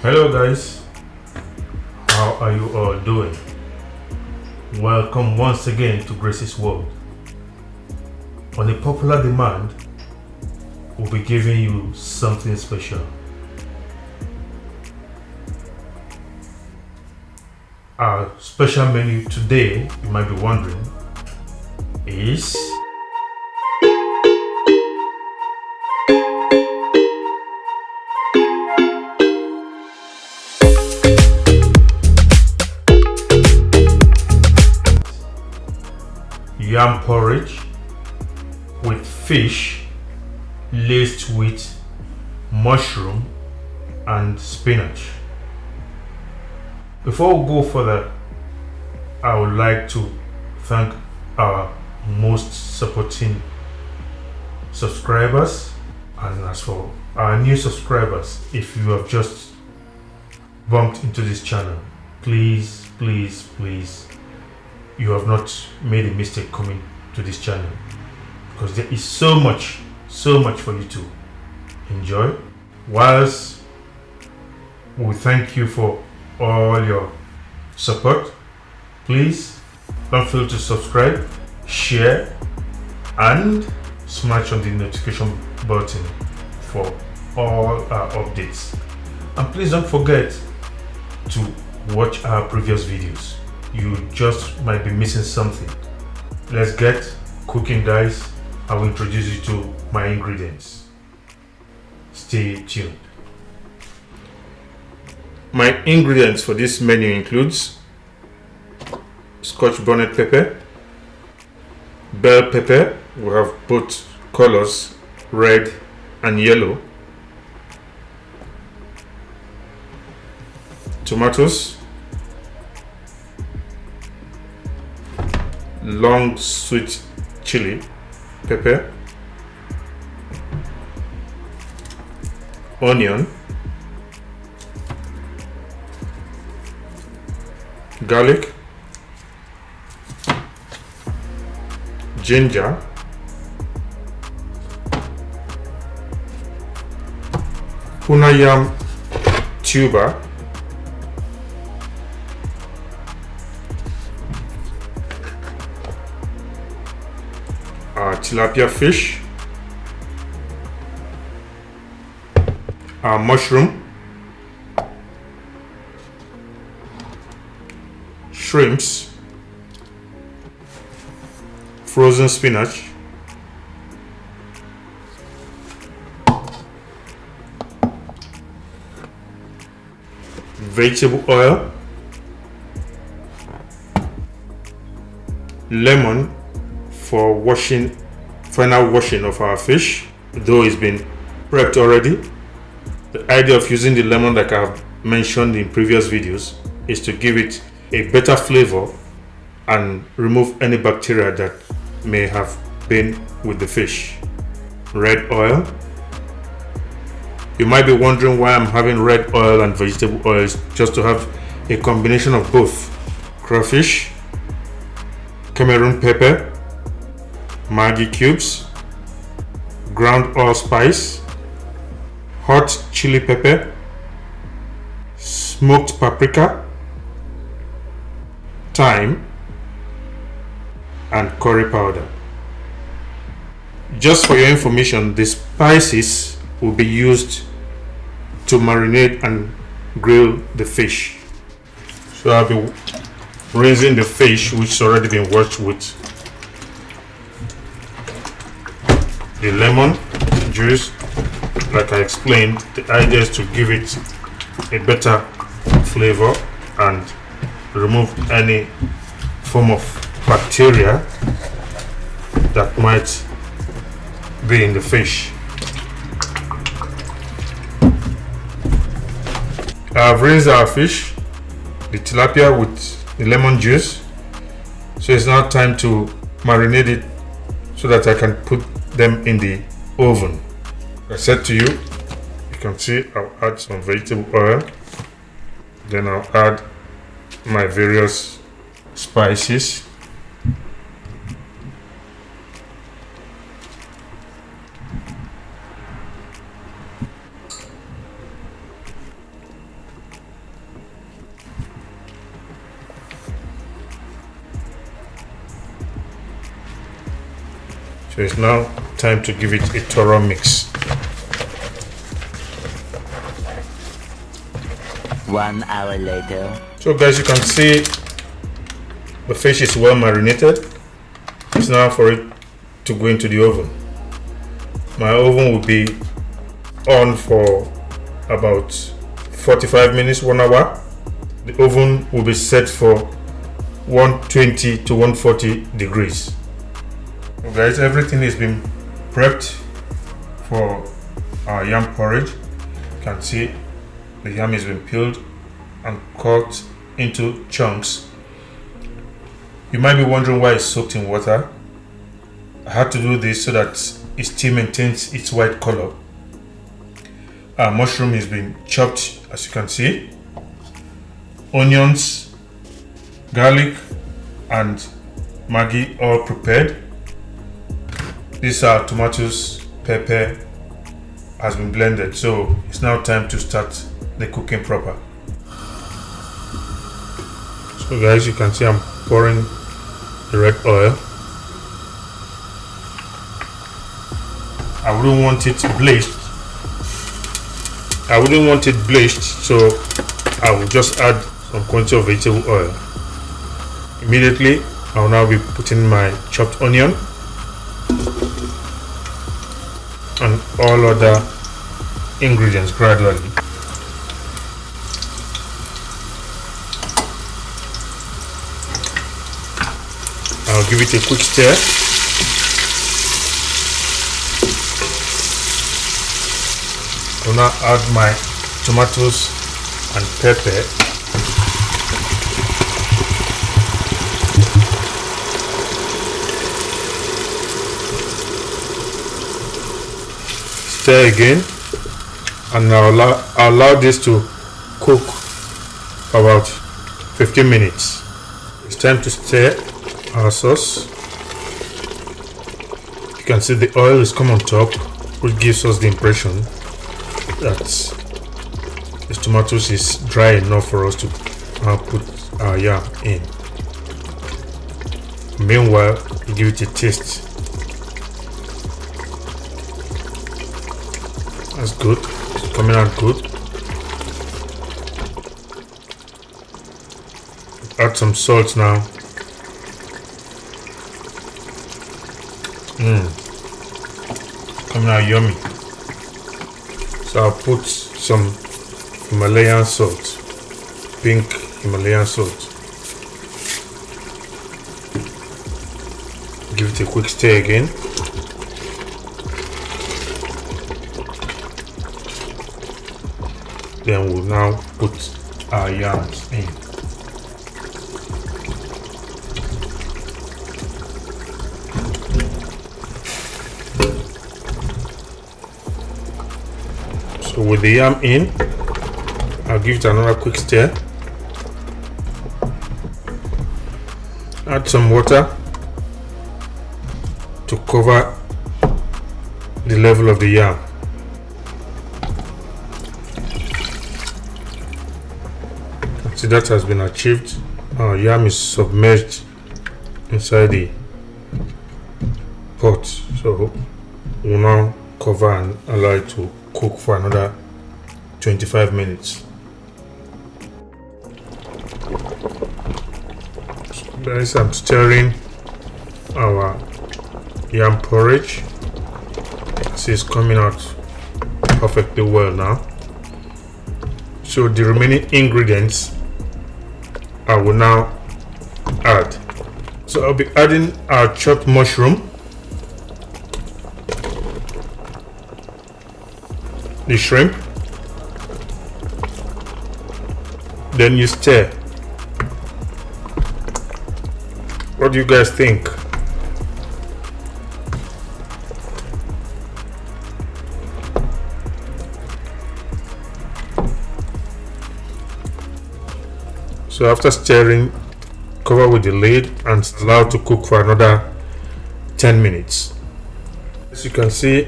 Hello guys, how are you all doing? Welcome once again to Grace's World. On a popular demand, we'll be giving you something special. Our special menu today, you might be wondering, is yam porridge with fish laced with mushroom and spinach. Before we go further, I would like to thank our most supporting subscribers, and as for our new subscribers, if you have just bumped into this channel, please you have not made a mistake coming to this channel, because there is so much for you to enjoy. Whilst we thank you for all your support, please don't fail to subscribe, share, and smash on the notification button for all our updates. And please don't forget to watch our previous videos. You just might be missing something. Let's get cooking, guys. I will introduce you to my ingredients. Stay tuned. My ingredients for this menu includes Scotch bonnet pepper, bell pepper. We have both colors, red and yellow, tomatoes, long sweet chili pepper, onion, garlic, ginger, tuna yam tuber, our tilapia fish, our mushroom, shrimps, frozen spinach, vegetable oil, lemon for final washing of our fish, though it's been prepped already. The idea of using the lemon, like I've mentioned in previous videos, is to give it a better flavor and remove any bacteria that may have been with the fish. Red oil. You might be wondering why I'm having red oil and vegetable oils, just to have a combination of both. Crawfish, Cameroon pepper, Maggi cubes, ground allspice, hot chili pepper, smoked paprika, thyme, and curry powder. Just for your information, the spices will be used to marinate and grill the fish. So I'll be rinsing the fish, which has already been washed with the lemon juice. Like I explained, the idea is to give it a better flavor and remove any form of bacteria that might be in the fish. I've rinsed our fish, the tilapia, with the lemon juice, so it's now time to marinate it so that I can put them in the oven. I said to you, you can see I'll add some vegetable oil, then I'll add my various spices, So it's now time to give it a thorough mix. 1 hour later. So guys, you can see the fish is well marinated. It's now for it to go into the oven. My oven will be on for about 45 minutes, 1 hour. The oven will be set for 120 to 140 degrees. So guys, everything has been prepped for our yam porridge. You can see the yam has been peeled and cut into chunks. You might be wondering why it's soaked in water. I had to do this so that it still maintains its white color. Our mushroom has been chopped, as you can see. Onions, garlic and Maggi all prepared. These are tomatoes, pepper has been blended, so it's now time to start the cooking proper. So guys, you can see I'm pouring the red oil. I wouldn't want it bleached. So I will just add some quantity of vegetable oil. Immediately, I will now be putting my chopped onion and all other ingredients gradually. I'll give it a quick stir. I'll now add my tomatoes and pepper. Stir again, and I'll allow this to cook for about 15 minutes. It's time to stir our sauce. You can see the oil is come on top, which gives us the impression that the tomatoes is dry enough for us to put our yam in. Meanwhile, we give it a taste. That's good. It's coming out good. Add some salt now. Coming out yummy. So I'll put some Himalayan salt, pink Himalayan salt. Give it a quick stir again. Then we'll now put our yams in. So with the yam in, I'll give it another quick stir. Add some water to cover the level of the yam. See, that has been achieved. Our yam is submerged inside the pot, so we'll now cover and allow it to cook for another 25 minutes. So guys, I'm stirring our yam porridge. See, it's coming out perfectly well now. So the remaining ingredients I will now add. So I'll be adding our chopped mushroom, the shrimp, then you stir. What do you guys think? So after stirring, cover with the lid and allow to cook for another 10 minutes. As you can see,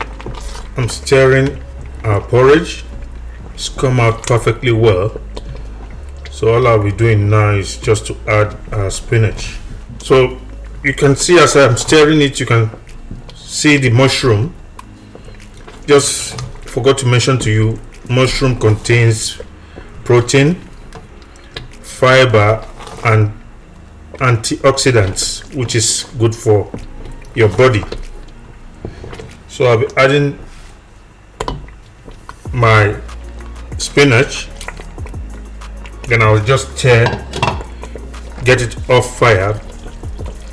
I'm stirring our porridge. It's come out perfectly well. So all I'll be doing now is just to add our spinach. So you can see as I'm stirring it, you can see the mushroom. Just forgot to mention to you, mushroom contains protein, fiber, and antioxidants, which is good for your body. So I'll be adding my spinach, then I'll just get it off fire.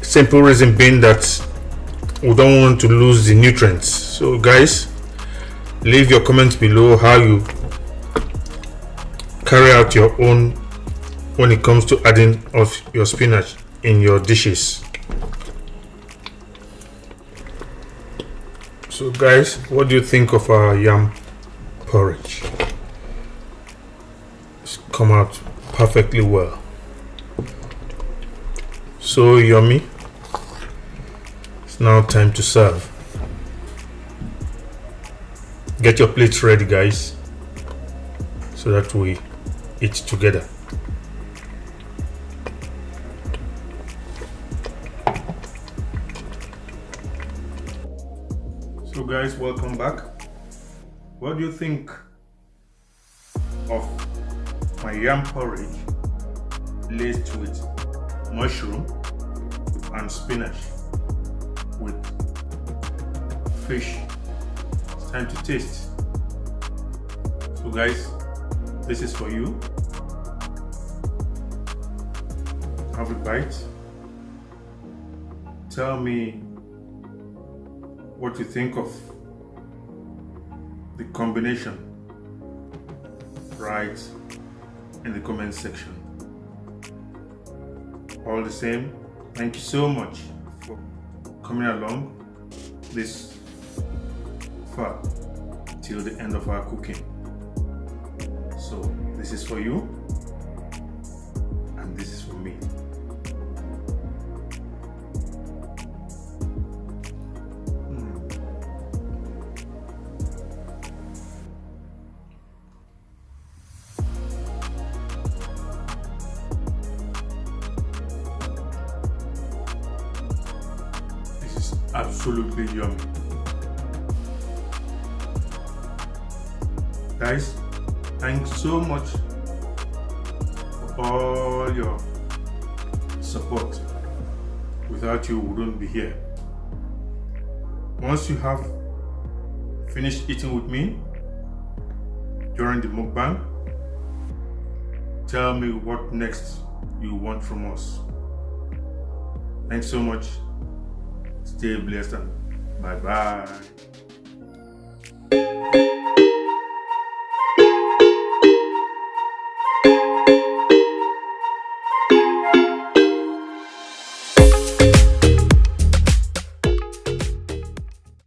Simple reason being that we don't want to lose the nutrients. So guys, leave your comments below how you carry out your own when it comes to adding of your spinach in your dishes. So guys, what do you think of our yam porridge? It's come out perfectly well. So yummy. It's now time to serve. Get your plates ready, guys, so that we eat together. So guys, welcome back. What do you think of my yam porridge laced with mushroom and spinach with fish? It's time to taste. So guys, this is for you. Have a bite. Tell me what you think of the combination right in the comment section. All the same, thank you so much for coming along this far till the end of our cooking. So this is for you and this is for me. Absolutely yummy. Guys, thanks so much for all your support. Without you, we wouldn't be here. Once you have finished eating with me during the mukbang, tell me what next you want from us. Thanks so much. Stay blessed and bye bye.